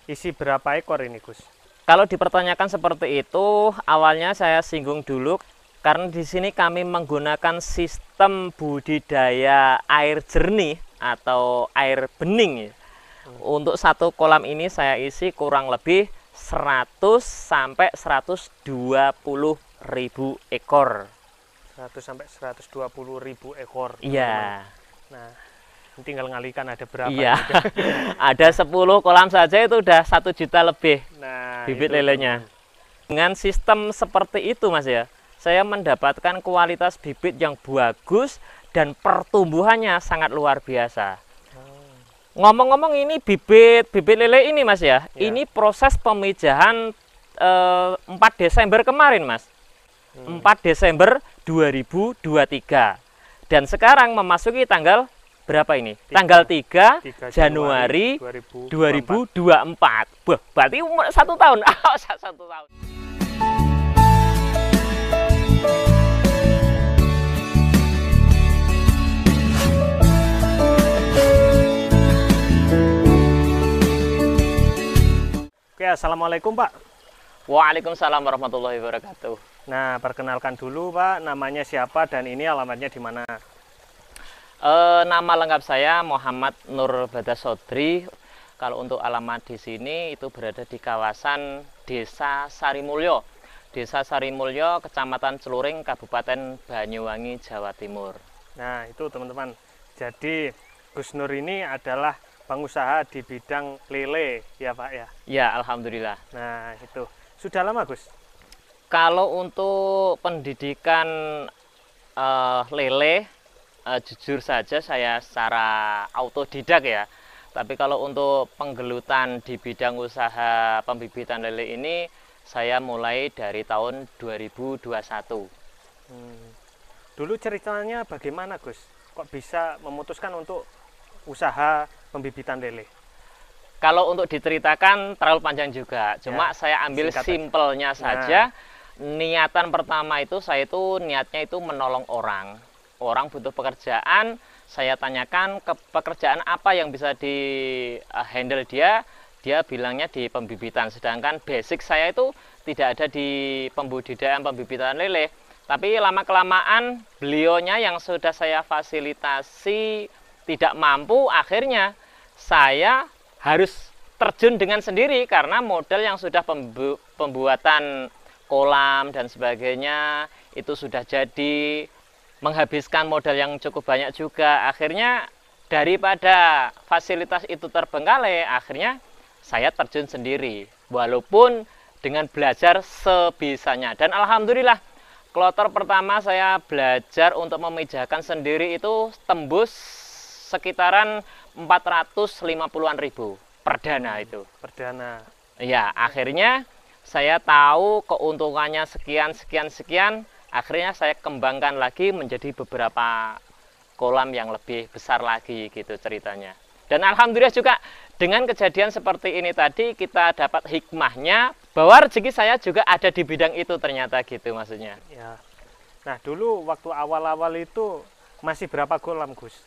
isi berapa ekor ini, Gus? Kalau dipertanyakan seperti itu, awalnya saya singgung dulu karena di sini kami menggunakan sistem budidaya air jernih atau air bening. Untuk satu kolam ini saya isi kurang lebih 100 sampai 120 ribu ekor. 100 sampai 120 ribu ekor. Iya. Nah, ini tinggal ngalikan ada berapa. Iya. Juga. Ada 10 kolam saja itu udah 1 juta lebih Nah, bibit itu, lelenya. Dengan sistem seperti itu Mas ya, saya mendapatkan kualitas bibit yang bagus dan pertumbuhannya sangat luar biasa. Ngomong-ngomong ini bibit lele ini Mas ya, ini proses pemijahan 4 Desember kemarin Mas. 4 Desember 2023. Dan sekarang memasuki tanggal berapa ini? Tanggal 3 Januari 2024. Wah, berarti umur 1 tahun. 1 tahun. Oke, assalamualaikum Pak. Waalaikumsalam warahmatullahi wabarakatuh. Nah, perkenalkan dulu Pak, namanya siapa dan ini alamatnya di mana? Nama lengkap saya Muhammad Nur Badasodri. Kalau untuk alamat di sini itu berada di kawasan Desa Sarimulyo. Desa Sarimulyo, Kecamatan Celuring, Kabupaten Banyuwangi, Jawa Timur. Nah, itu teman-teman. Jadi Gus Nur ini adalah pengusaha di bidang lele, ya Pak ya? Ya, alhamdulillah. Nah, itu. Sudah lama Gus? Kalau untuk pendidikan lele, jujur saja saya secara autodidak ya. Tapi kalau untuk penggelutan di bidang usaha pembibitan lele ini, saya mulai dari tahun 2021. Dulu ceritanya bagaimana Gus? Kok bisa memutuskan untuk usaha pembibitan lele? Kalau untuk diceritakan terlalu panjang juga. Cuma saya ambil simpelnya saja. Niatan pertama itu saya itu niatnya itu menolong orang. Orang butuh pekerjaan, saya tanyakan ke pekerjaan apa yang bisa di handle dia bilangnya di pembibitan. Sedangkan basic saya itu tidak ada di pembudidayaan pembibitan lele. Tapi lama-kelamaan beliaunya yang sudah saya fasilitasi tidak mampu, akhirnya saya harus terjun dengan sendiri karena modal yang sudah pembuatan kolam dan sebagainya itu sudah jadi, menghabiskan modal yang cukup banyak juga. Akhirnya daripada fasilitas itu terbengkalai, akhirnya saya terjun sendiri walaupun dengan belajar sebisanya. Dan alhamdulillah kloter pertama saya belajar untuk memijahkan sendiri itu tembus sekitaran 450-an ribu perdana itu. Perdana. Ya, akhirnya saya tahu keuntungannya sekian. Akhirnya saya kembangkan lagi menjadi beberapa kolam yang lebih besar lagi gitu ceritanya. Dan alhamdulillah juga dengan kejadian seperti ini tadi kita dapat hikmahnya bahwa rezeki saya juga ada di bidang itu ternyata gitu maksudnya. Ya. Nah, dulu waktu awal-awal itu masih berapa kolam Gus?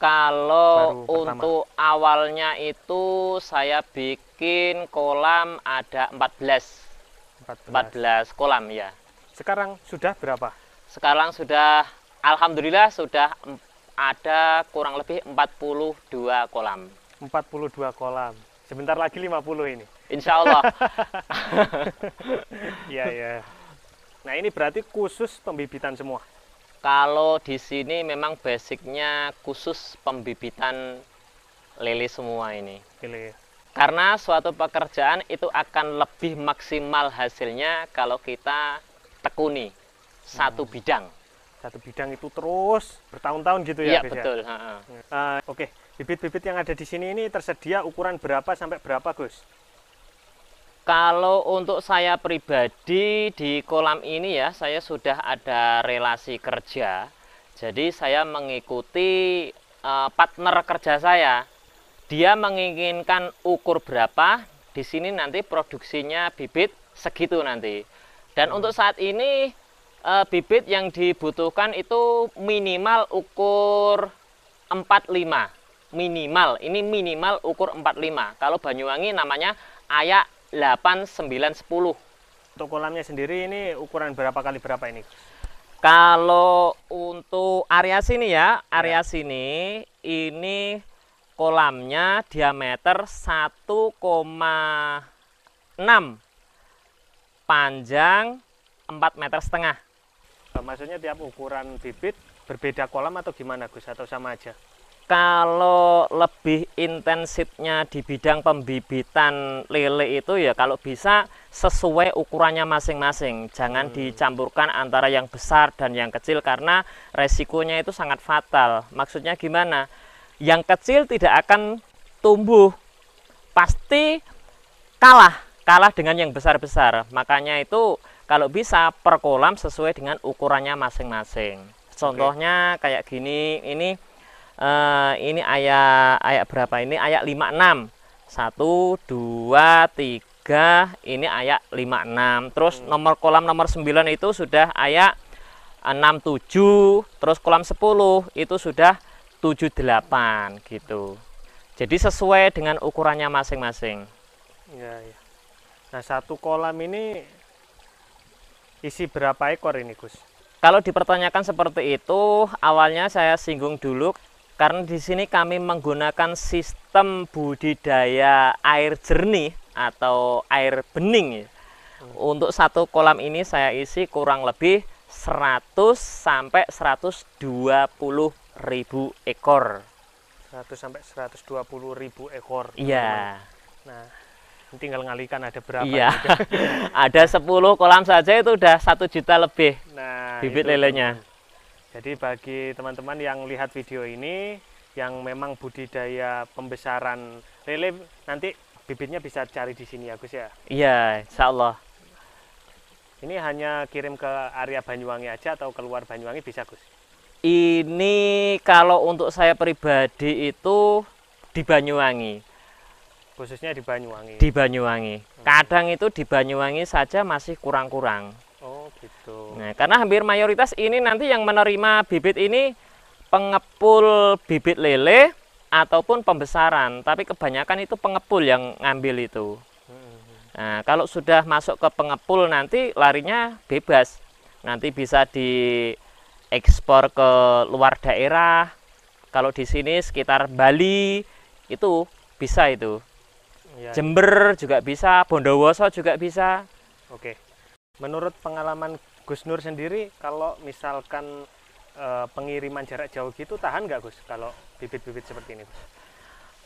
Kalau untuk awalnya itu saya bikin kolam ada 14 kolam ya. Sekarang sudah berapa? Sekarang sudah alhamdulillah sudah ada kurang lebih 42 kolam. 42 kolam. Sebentar lagi 50 ini. Insya Allah. Iya, ya. Nah, ini berarti khusus pembibitan semua. Kalau di sini memang basicnya khusus pembibitan lele semua ini. Lele. Karena suatu pekerjaan itu akan lebih maksimal hasilnya kalau kita tekuni satu bidang. Satu bidang itu terus bertahun-tahun gitu ya? Iya betul. Oke, bibit-bibit yang ada di sini ini tersedia ukuran berapa sampai berapa Gus? Kalau untuk saya pribadi di kolam ini ya, saya sudah ada relasi kerja. Jadi saya mengikuti partner kerja saya. Dia menginginkan ukur berapa, di sini nanti produksinya bibit segitu nanti. Dan untuk saat ini bibit yang dibutuhkan itu minimal ukur 45. minimal. Ini minimal ukur 45. Kalau Banyuwangi namanya ayak 8, 9, 10. Untuk kolamnya sendiri ini ukuran berapa kali berapa ini? Kalau untuk area sini ya, area sini ini kolamnya diameter 1,6, panjang 4,5 meter. Maksudnya tiap ukuran bibit berbeda kolam atau gimana Gus, atau sama aja? Kalau lebih intensifnya di bidang pembibitan lele itu ya kalau bisa sesuai ukurannya masing-masing. Jangan dicampurkan antara yang besar dan yang kecil karena resikonya itu sangat fatal. Maksudnya gimana? Yang kecil tidak akan tumbuh, pasti kalah dengan yang besar-besar. Makanya itu kalau bisa per kolam sesuai dengan ukurannya masing-masing. Contohnya kayak gini, ini ayak berapa ini? Ayak 56. 1, 2, 3, ini ayak 56. Terus nomor kolam nomor 9 itu sudah ayak 67, terus kolam 10 itu sudah 78 gitu. Jadi sesuai dengan ukurannya masing-masing. Ya, ya. Nah, satu kolam ini isi berapa ekor ini Gus? Kalau dipertanyakan seperti itu, awalnya saya singgung dulu karena di sini kami menggunakan sistem budidaya air jernih atau air bening. Untuk satu kolam ini saya isi kurang lebih 100 sampai 120.000 ekor. 100 sampai 120.000 ekor. Iya. Nah, tinggal ngalikan ada berapa? Iya. Ada 10 kolam saja itu udah 1 juta lebih. Nah, bibit itu, lelenya. Jadi bagi teman-teman yang lihat video ini, yang memang budidaya pembesaran lele, nanti bibitnya bisa cari di sini ya Gus ya? Iya, insya Allah. Ini hanya kirim ke area Banyuwangi aja atau keluar Banyuwangi bisa Gus? Ini kalau untuk saya pribadi itu di Banyuwangi. Khususnya di Banyuwangi? Di Banyuwangi. Kadang itu di Banyuwangi saja masih kurang-kurang. Oh gitu. Nah, karena hampir mayoritas ini nanti yang menerima bibit ini pengepul bibit lele ataupun pembesaran, tapi kebanyakan itu pengepul yang ngambil itu. Nah, kalau sudah masuk ke pengepul nanti larinya bebas. Nanti bisa diekspor ke luar daerah. Kalau di sini sekitar Bali itu bisa itu. Ya, Jember juga bisa, Bondowoso juga bisa. Oke. Menurut pengalaman Gus Nur sendiri, kalau misalkan pengiriman jarak jauh gitu tahan nggak Gus kalau bibit-bibit seperti ini?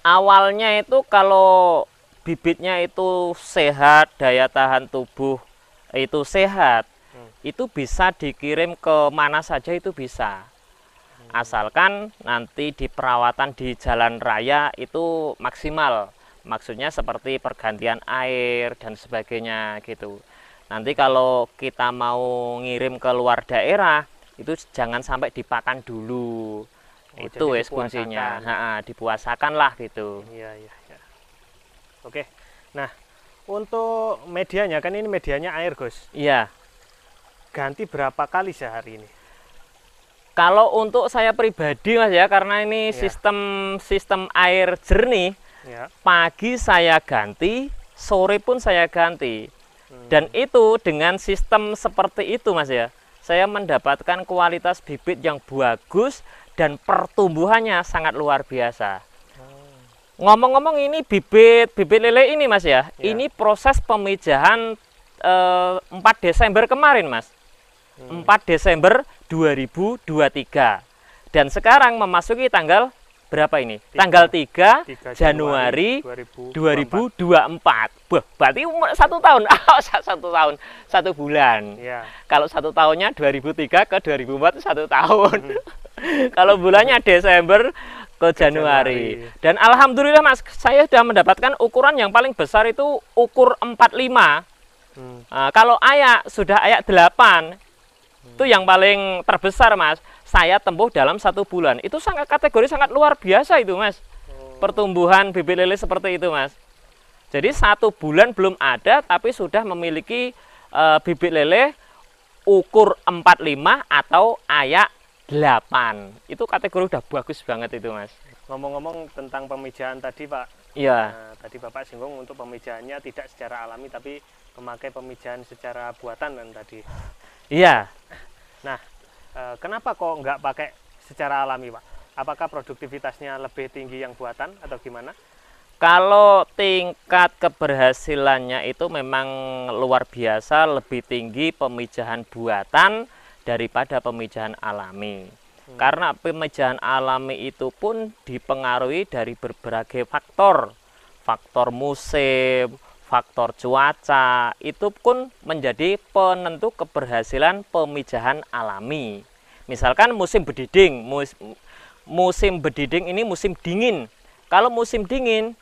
Awalnya itu kalau bibitnya itu sehat, daya tahan tubuh itu sehat, itu bisa dikirim ke mana saja itu bisa. Asalkan nanti di perawatan di jalan raya itu maksimal. Maksudnya seperti pergantian air dan sebagainya gitu. Nanti kalau kita mau ngirim ke luar daerah, itu jangan sampai dipakan dulu. Itu wes kuncinya. Dipuasakan lah gitu. Iya, iya, iya. Oke. Nah, untuk medianya, kan ini medianya air, Gus. Iya. Ganti berapa kali sehari ini? Kalau untuk saya pribadi Mas ya, karena ini sistem air jernih, pagi saya ganti, sore pun saya ganti. Dan itu dengan sistem seperti itu Mas ya, saya mendapatkan kualitas bibit yang bagus dan pertumbuhannya sangat luar biasa. Ngomong-ngomong ini bibit lele ini Mas ya, ini proses pemijahan 4 Desember kemarin Mas. 4 Desember 2023. Dan sekarang memasuki tanggal berapa ini? Tanggal 3 Januari 2024. Berarti 1 tahun. 1 tahun, 1 bulan. Ya. Kalau 1 tahunnya 2003 ke 2004 1 tahun. Kalau bulannya Desember ke Januari. Dan alhamdulillah Mas, saya sudah mendapatkan ukuran yang paling besar itu ukur 45. Kalau ayak sudah ayak 8. Itu yang paling terbesar Mas. Saya tempuh dalam 1 bulan. Itu sangat kategori sangat luar biasa itu Mas. Pertumbuhan bibit lele seperti itu Mas. Jadi 1 bulan belum ada tapi sudah memiliki bibit lele ukur 45 atau ayak 8. Itu kategori udah bagus banget itu Mas. ngomong-ngomong tentang pemijahan tadi Pak. Iya. Nah, tadi Bapak singgung untuk pemijahannya tidak secara alami tapi memakai pemijahan secara buatan kan tadi. Iya. Nah, kenapa kok nggak pakai secara alami Pak? Apakah produktivitasnya lebih tinggi yang buatan atau gimana? Kalau tingkat keberhasilannya itu memang luar biasa, lebih tinggi pemijahan buatan daripada pemijahan alami. Karena pemijahan alami itu pun dipengaruhi dari berbagai faktor. Faktor musim, faktor cuaca, itu pun menjadi penentu keberhasilan pemijahan alami. Misalkan musim bediding, musim bediding ini musim dingin. Kalau musim dingin,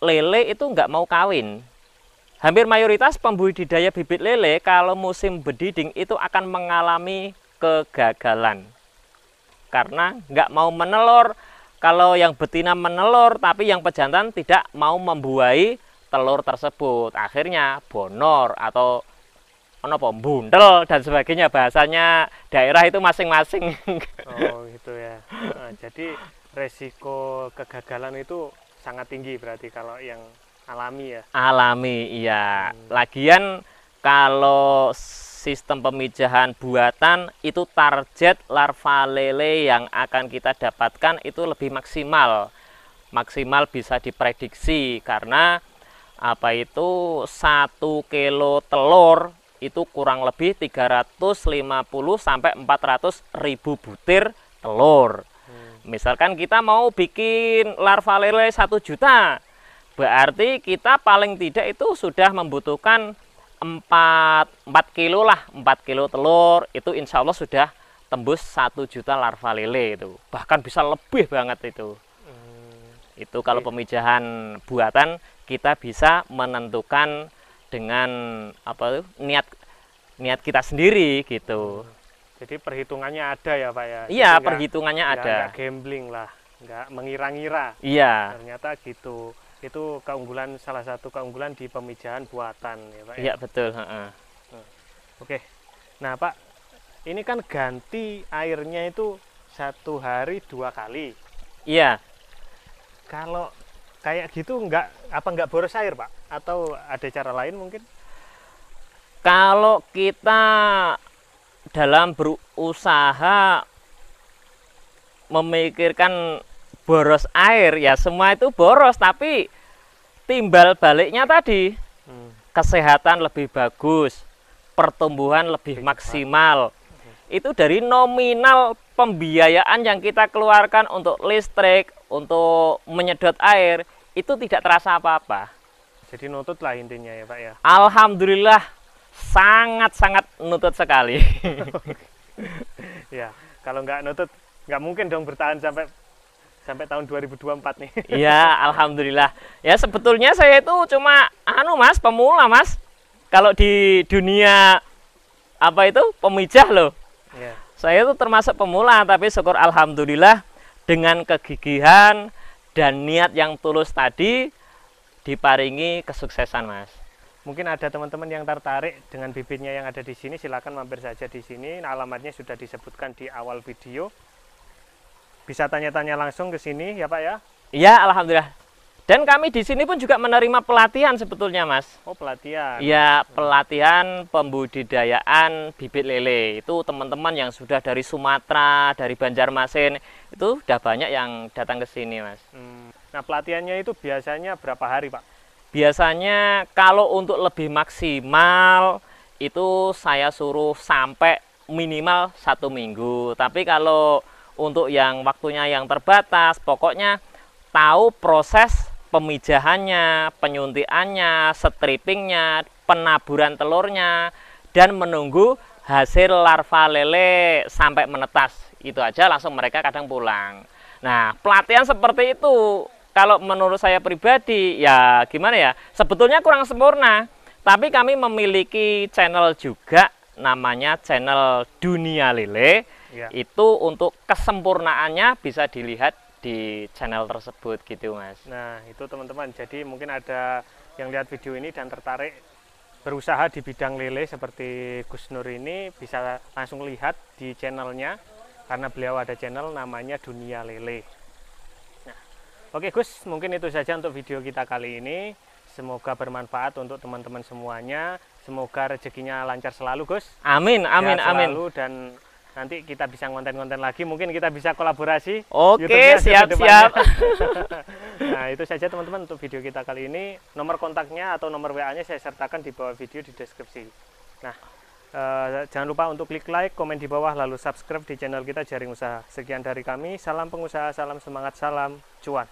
lele itu nggak mau kawin. Hampir mayoritas pembudidaya bibit lele kalau musim bediding itu akan mengalami kegagalan. Karena nggak mau menelur. Kalau yang betina menelur tapi yang pejantan tidak mau membuahi telur tersebut, akhirnya bonor atau bundel dan sebagainya, bahasanya daerah itu masing-masing. Oh gitu ya. Nah, jadi resiko kegagalan itu sangat tinggi berarti kalau yang alami ya. Alami, iya. Lagian kalau sistem pemijahan buatan itu target larva lele yang akan kita dapatkan itu lebih maksimal. Maksimal bisa diprediksi karena apa itu 1 kilo telur itu kurang lebih 350 sampai 400 ribu butir telur. Misalkan kita mau bikin larva lele 1 juta, berarti kita paling tidak itu sudah membutuhkan 4 kilo lah, 4 kilo telur itu insya Allah sudah tembus 1 juta larva lele itu, bahkan bisa lebih banget itu. Itu kalau pemijahan buatan kita bisa menentukan dengan apa tuh niat kita sendiri gitu. Jadi perhitungannya ada ya Pak ya? Iya, jadi perhitungannya ada. Nggak gambling lah, nggak mengira-ngira. Iya. Ternyata gitu. Itu keunggulan, salah satu keunggulan di pemijahan buatan ya Pak ya? Iya betul. Oke. Nah Pak, ini kan ganti airnya itu 1 hari 2 kali. Iya. Kalau kayak gitu nggak boros air Pak? Atau ada cara lain mungkin? Kalau kita dalam berusaha memikirkan boros air, ya semua itu boros, tapi timbal baliknya tadi kesehatan lebih bagus, pertumbuhan lebih maksimal. Itu dari nominal pembiayaan yang kita keluarkan untuk listrik, untuk menyedot air, itu tidak terasa apa-apa. Jadi nutut lah intinya ya Pak ya? Alhamdulillah sangat-sangat nutut sekali. Ya, kalau nggak nutut nggak mungkin dong bertahan sampai tahun 2024 nih. Iya, alhamdulillah. Ya sebetulnya saya itu cuma Mas, pemula Mas. Kalau di dunia apa itu pemijah loh. Ya. Saya itu termasuk pemula, tapi syukur alhamdulillah dengan kegigihan dan niat yang tulus tadi diparingi kesuksesan Mas. Mungkin ada teman-teman yang tertarik dengan bibitnya yang ada di sini, silakan mampir saja di sini. Nah, alamatnya sudah disebutkan di awal video. Bisa tanya-tanya langsung ke sini ya Pak ya? Iya, alhamdulillah. Dan kami di sini pun juga menerima pelatihan sebetulnya Mas. Oh, pelatihan. Iya, pelatihan pembudidayaan bibit lele. Itu teman-teman yang sudah dari Sumatera, dari Banjarmasin, itu sudah banyak yang datang ke sini Mas. Nah, pelatihannya itu biasanya berapa hari Pak? Biasanya kalau untuk lebih maksimal itu saya suruh sampai minimal 1 minggu. Tapi kalau untuk yang waktunya yang terbatas, pokoknya tahu proses pemijahannya, penyuntikannya, strippingnya, penaburan telurnya, dan menunggu hasil larva lele sampai menetas. Itu aja langsung mereka kadang pulang. Nah, pelatihan seperti itu kalau menurut saya pribadi, ya gimana ya, sebetulnya kurang sempurna. Tapi kami memiliki channel juga, namanya channel Dunia Lele. Ya. Itu untuk kesempurnaannya bisa dilihat di channel tersebut gitu Mas. Nah itu teman-teman, jadi mungkin ada yang lihat video ini dan tertarik berusaha di bidang lele seperti Gus Nur ini, bisa langsung lihat di channelnya. Karena beliau ada channel namanya Dunia Lele. Nah, Oke Gus, mungkin itu saja untuk video kita kali ini. Semoga bermanfaat untuk teman-teman semuanya. Semoga rezekinya lancar selalu Gus. Amin, amin, amin. Dan nanti kita bisa konten-konten lagi. Mungkin kita bisa kolaborasi. Oke, siap-siap. Nah, itu saja teman-teman untuk video kita kali ini. Nomor kontaknya atau nomor WA-nya saya sertakan di bawah video di deskripsi. Nah, jangan lupa untuk klik like, komen di bawah, lalu subscribe di channel kita Jaring Usaha. Sekian dari kami. Salam pengusaha, salam semangat, salam cuan.